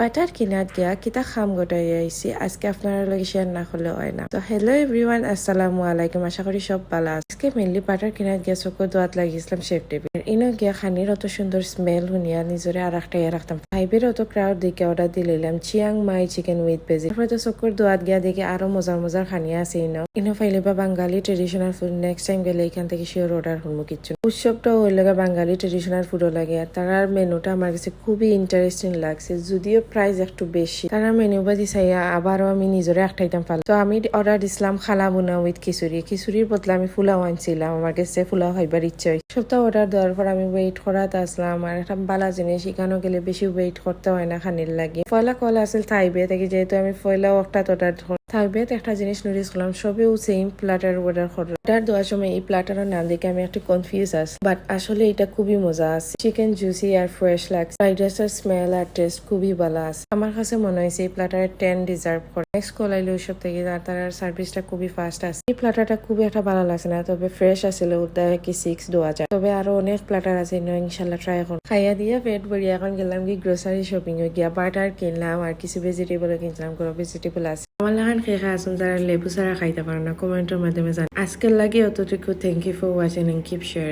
Butter কিনাত গিয়া কিতা খাম গোটাই আইছি আজকে আপনারা লগে শেয়ার না করলে হয় না। তো হ্যালো এভরিওয়ান, আসসালামু আলাইকুম। আশা করি সব ভালো আছে। আজকে মেনলি বাটার কিনাত গিয়া চোখ দোয়াত লাগিয়েছিলাম শেফ টেবিল। ইনো গিয়া খানির অত সুন্দর স্মেল শুনিয়া নিজরে আর একটা রাখতাম। ফাইভের অত ক্রাউড দেখে অর্ডার দিলাম Chiang Mai chicken with veggie. তারপরে তো চোখের দোয়াত গিয়া দেখে আরো মজার মজার খানিয়া আছে ইনো ফাইলে বা বাঙালি ট্রেডিশনাল ফুড। নেক্সট টাইম গেলে এখান থেকে শিওর অর্ডার হবো কিছু। উৎসবটা ওই লাগে বাঙালি ট্রেডিশনাল ফুডও লাগে। আর তার মেনুটা আমার কাছে খুবই ইন্টারেস্টিং লাগছে, যদিও প্রাইস একটু বেশি। তারা মেনু বাজি চাইয়া আবারও আমি নিজরে একটাইতাম পারলাম। তো আমি অর্ডার দিছিলাম খালা বুনা উইথ খিচুড়ির বদলে আমি ফুলাও আনছিলাম। আমার কাছে ফুলাও খাইবার ইচ্ছা হয়েছে। সপ্তাহ অর্ডার দেওয়ার পর আমি ওয়েট করাতে আসলাম। আর একটা বালা জিনিস এখানেও গেলে বেশি ওয়েট করতে হয় না খানির লাগে। পয়লা কল আসল থাইবে থেকে, যেহেতু আমি পয়লাও একটা অর্ডার থাকবে একটা জিনিস নোটিস করলাম, সবেও সেম প্ল্যাটার অর্ডার করলাম। অর্ডার দেওয়ার সময় এই প্ল্যাটারের নাম দেখে আমি একটু কনফিউজ আছি, বাট আসলে এটা খুবই মজা আছে। চিকেন জুসি আর ফ্রেশ লাগছে। ফ্রাইড রাইসের স্মেল আর টেস্ট খুবই ভালো আছে। আমার কাছে মনে হয়েছে এই প্ল্যাটারের 10 ডিজার্ভ করে। নেক্সট কল আইলে ওইসব থেকে তার সার্ভিসটা খুবই ফাস্ট আছে। এই প্ল্যাটারটা খুবই একটা ভালো লাগছে না, তবে ফ্রেশ আসলে ওটা কি 6 দেওয়া যায়। তবে আরো অনেক প্ল্যাটার আছে, ইনশাল্লাহ ট্রাই করুন। খাইয়া দিয়ে পেট ভরিয়া এখন গেলাম কি গ্রোসারি শপিং এ গিয়া বাটার কিনলাম আর কিছু ভেজিটেবল কিনলাম। কোনো ভেজিটেবল আছে আমার লাগান খেয়ে আসুন, তারা লেবু ছাড়া খাইতে পারে না। কমেন্টের মাধ্যমে জান। আজকের লাগে অতটুকু। Thank you for watching and keep sharing.